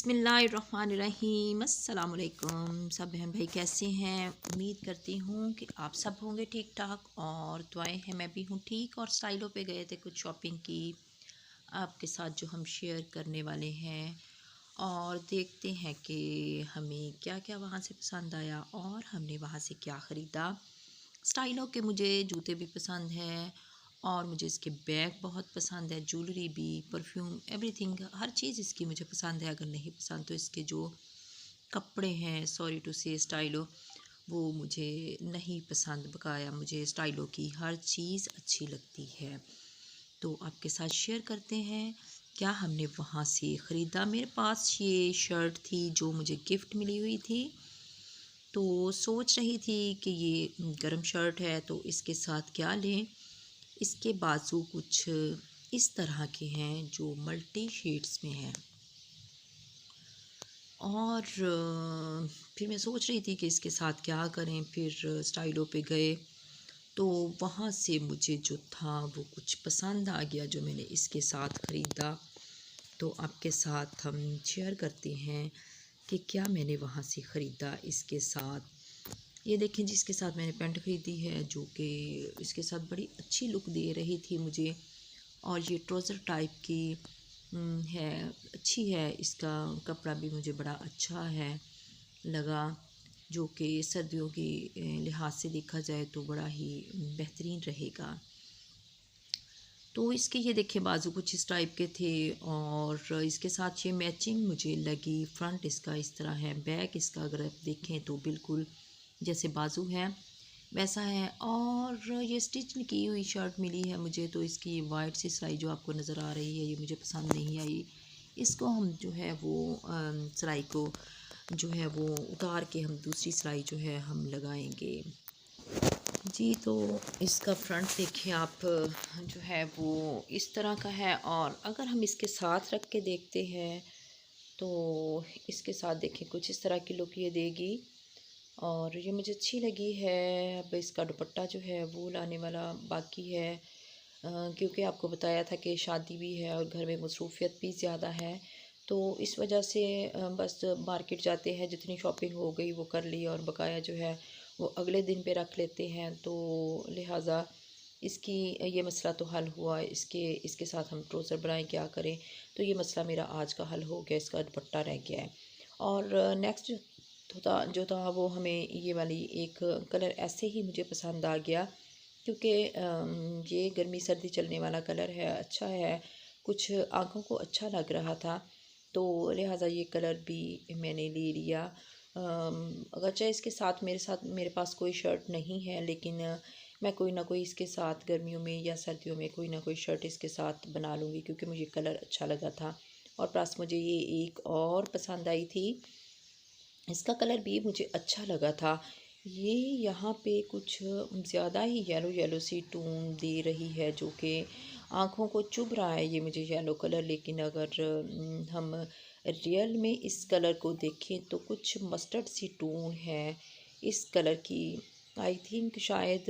बिस्मिल्लाहिर्रहमानिर्रहीम। अस्सलाम वालेकुम। सब बहन भाई कैसे हैं? उम्मीद करती हूँ कि आप सब होंगे ठीक ठाक और दुआएं हैं मैं भी हूँ ठीक। और स्टाइलों पे गए थे, कुछ शॉपिंग की आपके साथ जो हम शेयर करने वाले हैं और देखते हैं कि हमें क्या क्या वहाँ से पसंद आया और हमने वहाँ से क्या ख़रीदा। स्टाइलों के मुझे जूते भी पसंद हैं और मुझे इसके बैग बहुत पसंद है, ज्वेलरी भी, परफ्यूम, एवरीथिंग, हर चीज़ इसकी मुझे पसंद है। अगर नहीं पसंद तो इसके जो कपड़े हैं, सॉरी टू से स्टाइलो, वो मुझे नहीं पसंद। बकाया मुझे स्टाइलों की हर चीज़ अच्छी लगती है। तो आपके साथ शेयर करते हैं क्या हमने वहाँ से ख़रीदा। मेरे पास ये शर्ट थी जो मुझे गिफ्ट मिली हुई थी, तो सोच रही थी कि ये गरम शर्ट है तो इसके साथ क्या लें। इसके बाजू कुछ इस तरह के हैं जो मल्टी शेड्स में हैं और फिर मैं सोच रही थी कि इसके साथ क्या करें। फिर स्टाइलों पे गए तो वहाँ से मुझे जो था वो कुछ पसंद आ गया जो मैंने इसके साथ ख़रीदा। तो आपके साथ हम शेयर करते हैं कि क्या मैंने वहाँ से ख़रीदा इसके साथ। ये देखें जी, इसके साथ मैंने पैंट ख़रीदी है जो कि इसके साथ बड़ी अच्छी लुक दे रही थी मुझे। और ये ट्राउज़र टाइप की है, अच्छी है। इसका कपड़ा भी मुझे बड़ा अच्छा है लगा, जो कि सर्दियों के लिहाज से देखा जाए तो बड़ा ही बेहतरीन रहेगा। तो इसके ये देखें बाजू कुछ इस टाइप के थे और इसके साथ ये मैचिंग मुझे लगी। फ्रंट इसका इस तरह है, बैक इसका अगर आप देखें तो बिल्कुल जैसे बाजू है वैसा है। और ये स्टिच की हुई शर्ट मिली है मुझे, तो इसकी वाइट सी सिलाई जो आपको नज़र आ रही है ये मुझे पसंद नहीं आई। इसको हम जो है वो सिलाई को जो है वो उतार के हम दूसरी सिलाई जो है हम लगाएंगे जी। तो इसका फ्रंट देखिए आप, जो है वो इस तरह का है। और अगर हम इसके साथ रख के देखते हैं तो इसके साथ देखिए कुछ इस तरह की लुक ये देगी और ये मुझे अच्छी लगी है। अब इसका दुपट्टा जो है वो लाने वाला बाकी है, क्योंकि आपको बताया था कि शादी भी है और घर में मसरूफियत भी ज़्यादा है। तो इस वजह से बस मार्केट जाते हैं, जितनी शॉपिंग हो गई वो कर ली और बकाया जो है वो अगले दिन पे रख लेते हैं। तो लिहाजा इसकी ये मसला तो हल हुआ। इसके साथ हम ट्राउज़र बनाएं, क्या करें। तो ये मसला मेरा आज का हल हो गया, इसका दुपट्टा रह गया है। और नेक्स्ट जो था वो हमें ये वाली एक कलर ऐसे ही मुझे पसंद आ गया, क्योंकि ये गर्मी सर्दी चलने वाला कलर है, अच्छा है, कुछ आँखों को अच्छा लग रहा था। तो लिहाजा ये कलर भी मैंने ले लिया। अगरचे इसके साथ मेरे पास कोई शर्ट नहीं है, लेकिन मैं कोई ना कोई इसके साथ गर्मियों में या सर्दियों में कोई ना कोई शर्ट इसके साथ बना लूँगी, क्योंकि मुझे कलर अच्छा लगा था। और प्लस मुझे ये एक और पसंद आई थी, इसका कलर भी मुझे अच्छा लगा था। ये यहाँ पे कुछ ज़्यादा ही येलो येलो सी टोन दे रही है, जो कि आँखों को चुभ रहा है ये मुझे येलो कलर। लेकिन अगर हम रियल में इस कलर को देखें तो कुछ मस्टर्ड सी टोन है इस कलर की। आई थिंक शायद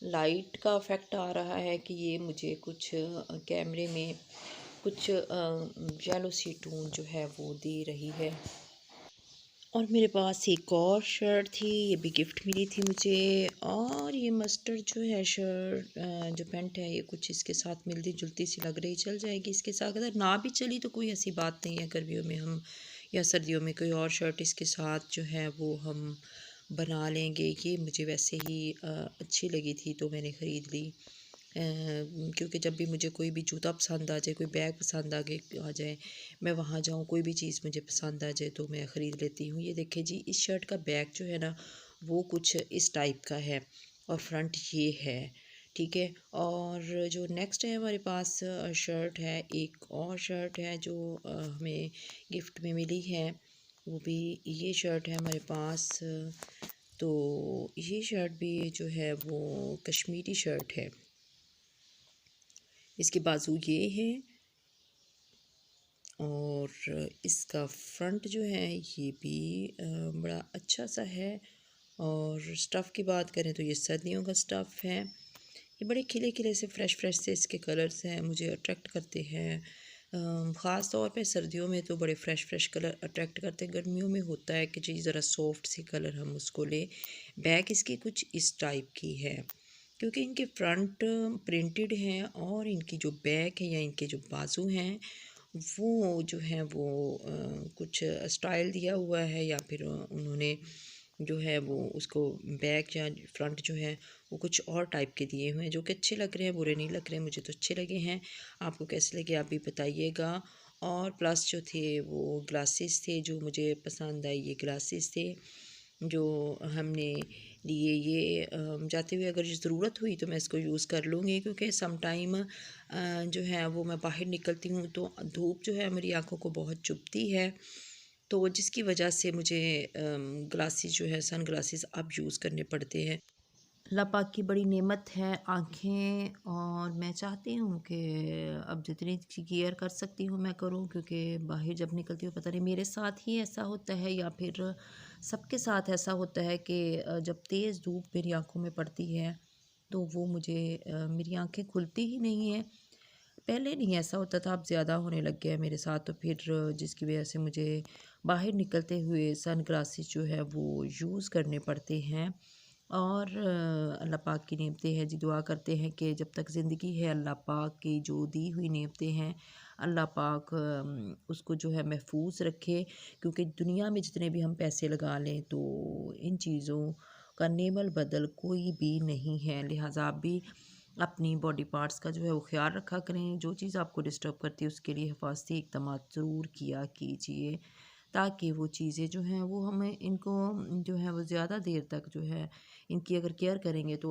लाइट का इफ़ेक्ट आ रहा है कि ये मुझे कुछ कैमरे में कुछ येलो सी टोन जो है वो दे रही है। और मेरे पास एक और शर्ट थी, ये भी गिफ्ट मिली थी मुझे। और ये मस्टर्ड जो है शर्ट, जो पैंट है, ये कुछ इसके साथ मिलती जुलती सी लग रही, चल जाएगी इसके साथ। अगर ना भी चली तो कोई ऐसी बात नहीं है, गर्मियों में हम या सर्दियों में कोई और शर्ट इसके साथ जो है वो हम बना लेंगे। ये मुझे वैसे ही अच्छी लगी थी तो मैंने ख़रीद ली। क्योंकि जब भी मुझे कोई भी जूता पसंद आ जाए, कोई बैग पसंद आ जाए, मैं वहाँ जाऊँ, कोई भी चीज़ मुझे पसंद आ जाए तो मैं ख़रीद लेती हूँ। ये देखिए जी, इस शर्ट का बैग जो है ना वो कुछ इस टाइप का है और फ्रंट ये है, ठीक है। और जो नेक्स्ट है हमारे पास शर्ट है, एक और शर्ट है जो हमें गिफ्ट में मिली है, वो भी ये शर्ट है हमारे पास। तो ये शर्ट भी जो है वो कश्मीरी शर्ट है। इसके बाजू ये है और इसका फ्रंट जो है ये भी बड़ा अच्छा सा है। और स्टफ़ की बात करें तो ये सर्दियों का स्टफ़ है। ये बड़े खिले खिले से फ्रेश फ्रेश से इसके कलर्स हैं, मुझे अट्रैक्ट करते हैं। ख़ास तौर पे सर्दियों में तो बड़े फ़्रेश कलर अट्रैक्ट करते हैं। गर्मियों में होता है कि जी ज़रा सॉफ्ट सी कलर हम उसको लें। बैक इसकी कुछ इस टाइप की है, क्योंकि इनके फ्रंट प्रिंटेड हैं और इनकी जो बैक है या इनके जो बाजू हैं वो जो है वो कुछ स्टाइल दिया हुआ है, या फिर उन्होंने जो है वो उसको बैक या फ्रंट जो है वो कुछ और टाइप के दिए हुए हैं, जो कि अच्छे लग रहे हैं, बुरे नहीं लग रहे हैं। मुझे तो अच्छे लगे हैं, आपको कैसे लगे आप भी बताइएगा। और प्लस जो थे वो ग्लासेस थे जो मुझे पसंद आई, ये ग्लासेस थे जो हमने लिए। ये जाते हुए अगर ज़रूरत हुई तो मैं इसको यूज़ कर लूँगी, क्योंकि सम टाइम जो है वो मैं बाहर निकलती हूँ तो धूप जो है मेरी आँखों को बहुत चुभती है, तो जिसकी वजह से मुझे ग्लासेस जो है सन ग्लासेस अब यूज़ करने पड़ते हैं। अल्लाह पाक की बड़ी नेमत है आँखें, और मैं चाहती हूँ कि अब जितनी इसकी केयर कर सकती हूँ मैं करूँ, क्योंकि बाहर जब निकलती हूँ पता नहीं मेरे साथ ही ऐसा होता है या फिर सबके साथ ऐसा होता है कि जब तेज़ धूप मेरी आँखों में पड़ती है तो वो मुझे मेरी आँखें खुलती ही नहीं हैं। पहले नहीं ऐसा होता था, अब ज़्यादा होने लग गया है मेरे साथ, तो फिर जिसकी वजह से मुझे बाहर निकलते हुए सन ग्लासेस जो है वो यूज़ करने पड़ते हैं। और अल्लाह पाक की नेमतें हैं जी, दुआ करते हैं कि जब तक ज़िंदगी है अल्लाह पाक की जो दी हुई नेमतें हैं अल्लाह पाक उसको जो है महफूज रखे, क्योंकि दुनिया में जितने भी हम पैसे लगा लें तो इन चीज़ों का नेमल बदल कोई भी नहीं है। लिहाजा आप भी अपनी बॉडी पार्ट्स का जो है वो ख्याल रखा करें, जो चीज़ आपको डिस्टर्ब करती है उसके लिए हिफाजती इक़दाम ज़रूर किया कीजिए, ताकि वो चीज़ें जो हैं वो हमें इनको जो है वो ज़्यादा देर तक जो है इनकी अगर केयर करेंगे तो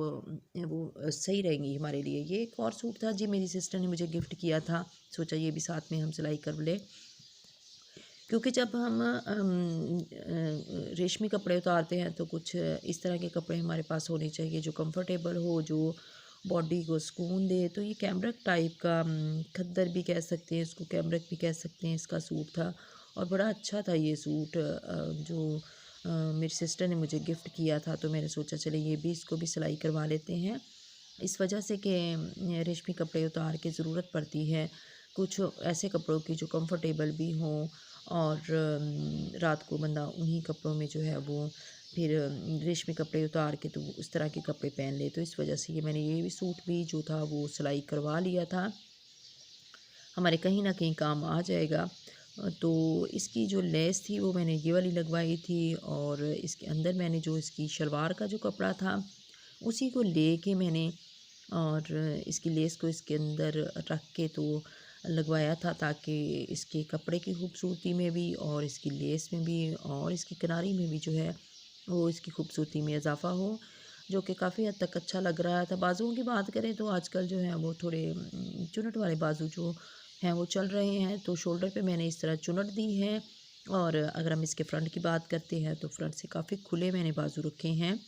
वो सही रहेंगी हमारे लिए। ये एक और सूट था जी, मेरी सिस्टर ने मुझे गिफ्ट किया था, सोचा ये भी साथ में हम सिलाई कर लें, क्योंकि जब हम रेशमी कपड़े उतारते हैं तो कुछ इस तरह के कपड़े हमारे पास होने चाहिए जो कंफर्टेबल हो, जो बॉडी को सुकून दे। तो ये कैमरक टाइप का खद्दर भी कह सकते हैं इसको, कैमरक भी कह सकते हैं, इसका सूट था और बड़ा अच्छा था ये सूट जो मेरी सिस्टर ने मुझे गिफ्ट किया था। तो मैंने सोचा चले ये भी इसको भी सिलाई करवा लेते हैं, इस वजह से कि रेशमी कपड़े उतार के ज़रूरत पड़ती है कुछ ऐसे कपड़ों की जो कंफर्टेबल भी हों, और रात को बंदा उन्हीं कपड़ों में जो है वो फिर रेशमी कपड़े उतार के तो उस तरह के कपड़े पहन ले। तो इस वजह से ये मैंने ये भी सूट भी जो था वो सिलाई करवा लिया था, हमारे कहीं ना कहीं काम आ जाएगा। तो इसकी जो लेस थी वो मैंने ये वाली लगवाई थी, और इसके अंदर मैंने जो इसकी शलवार का जो कपड़ा था उसी को लेके मैंने और इसकी लेस को इसके अंदर रख के तो लगवाया था, ताकि इसके कपड़े की खूबसूरती में भी और इसकी लेस में भी और इसकी किनारी में भी जो है वो इसकी खूबसूरती में इजाफ़ा हो, जो कि काफ़ी हद तक अच्छा लग रहा था। बाजुओं की बात करें तो आजकल जो है वो थोड़े चुनट वाले बाजू जो हैं वो चल रहे हैं, तो शोल्डर पे मैंने इस तरह चुनट दी है। और अगर हम इसके फ्रंट की बात करते हैं तो फ्रंट से काफ़ी खुले मैंने बाजू रखे हैं,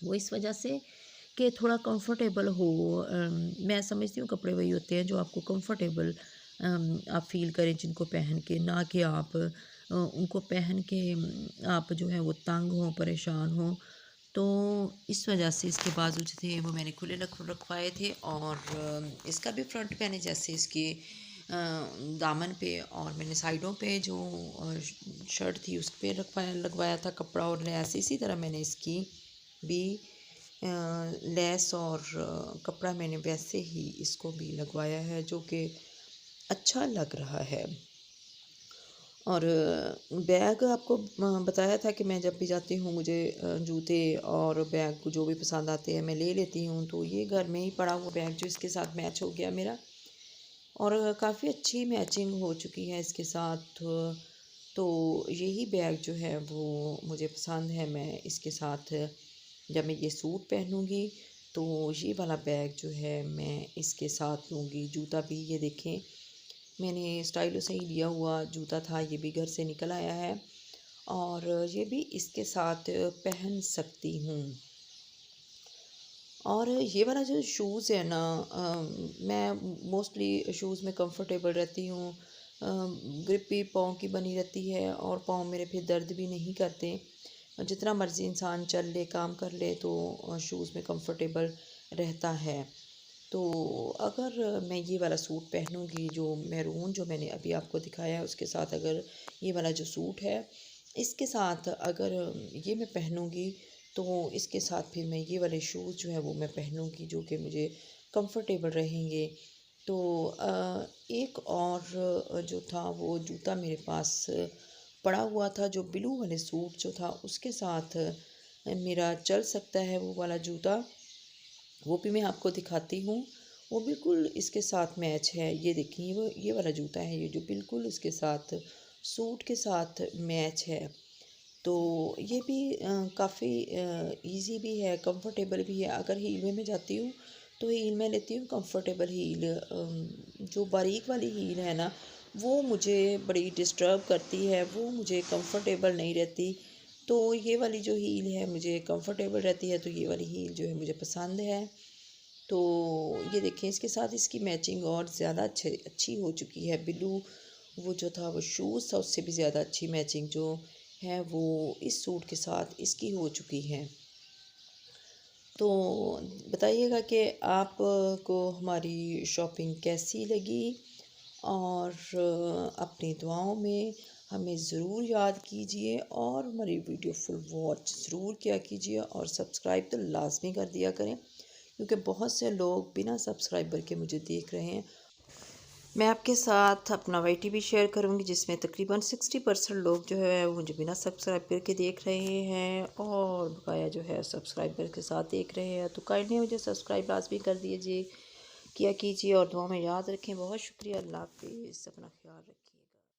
वो इस वजह से कि थोड़ा कंफर्टेबल हो। मैं समझती हूँ कपड़े वही होते हैं जो आपको कंफर्टेबल आप फ़ील करें जिनको पहन के, ना कि आप उनको पहन के आप जो है वो तंग हों, परेशान हों। तो इस वजह से इसके बाजू जो थे वो मैंने खुले रखवाए थे, और इसका भी फ्रंट मैंने जैसे इसके दामन पे और मैंने साइडों पे जो शर्ट थी उस पे लगवाया था कपड़ा और लैस, इसी तरह मैंने इसकी भी लेस और कपड़ा मैंने वैसे ही इसको भी लगवाया है, जो कि अच्छा लग रहा है। और बैग आपको बताया था कि मैं जब भी जाती हूँ मुझे जूते और बैग जो भी पसंद आते हैं मैं ले लेती हूँ, तो ये घर में ही पड़ा हुआ बैग जो इसके साथ मैच हो गया मेरा, और काफ़ी अच्छी मैचिंग हो चुकी है इसके साथ। तो यही बैग जो है वो मुझे पसंद है, मैं इसके साथ जब मैं ये सूट पहनूँगी तो ये वाला बैग जो है मैं इसके साथ लूँगी। जूता भी ये देखें, मैंने स्टाइलो से ही लिया हुआ जूता था, ये भी घर से निकल आया है और ये भी इसके साथ पहन सकती हूँ। और ये वाला जो शूज़ है ना, मैं मोस्टली शूज़ में कंफर्टेबल रहती हूँ, ग्रिप भी पाँव की बनी रहती है और पाँव मेरे फिर दर्द भी नहीं करते। जितना मर्ज़ी इंसान चल ले काम कर ले तो शूज़ में कंफर्टेबल रहता है। तो अगर मैं ये वाला सूट पहनूँगी, जो मैरून जो मैंने अभी आपको दिखाया है, उसके साथ अगर ये वाला जो सूट है, इसके साथ अगर ये मैं पहनूँगी, तो इसके साथ फिर मैं ये वाले शूज़ जो हैं वो मैं पहनूँगी, जो कि मुझे कंफर्टेबल रहेंगे। तो एक और जो था वो जूता मेरे पास पड़ा हुआ था, जो ब्लू वाले सूट जो था उसके साथ मेरा चल सकता है वो वाला जूता, वो भी मैं आपको दिखाती हूँ। वो बिल्कुल इसके साथ मैच है। ये देखिए वो ये वाला जूता है, ये जो बिल्कुल इसके साथ सूट के साथ मैच है। तो ये भी काफ़ी ईज़ी भी है, कंफर्टेबल भी है। अगर हील में मैं जाती हूँ तो हील में लेती हूँ कंफर्टेबल हील। जो बारीक वाली हील है ना, वो मुझे बड़ी डिस्टर्ब करती है, वो मुझे कंफर्टेबल नहीं रहती। तो ये वाली जो हील है मुझे कंफर्टेबल रहती है, तो ये वाली हील जो है मुझे पसंद है। तो ये देखें, इसके साथ इसकी मैचिंग और ज़्यादा अच्छी हो चुकी है। ब्लू वो जो था वो शूज़ था, उससे भी ज़्यादा अच्छी मैचिंग जो है वो इस सूट के साथ इसकी हो चुकी है। तो बताइएगा कि आप को हमारी शॉपिंग कैसी लगी, और अपनी दुआओं में हमें ज़रूर याद कीजिए, और हमारी वीडियो फुल वॉच ज़रूर किया कीजिए, और सब्सक्राइब तो लाजमी कर दिया करें, क्योंकि बहुत से लोग बिना सब्सक्राइबर के मुझे देख रहे हैं। मैं आपके साथ अपना वाईटी भी शेयर करूंगी, जिसमें तकरीबन 60% लोग जो है वो मुझे बिना सब्सक्राइब करके देख रहे हैं, और बकाया जो है सब्सक्राइबर के साथ देख रहे हैं। तो काइंडली मुझे सब्सक्राइब लाजमी कर दीजिए, किया कीजिए, और दुआ में याद रखें। बहुत शुक्रिया। अल्लाह हाफिज़। अपना ख्याल रखिए।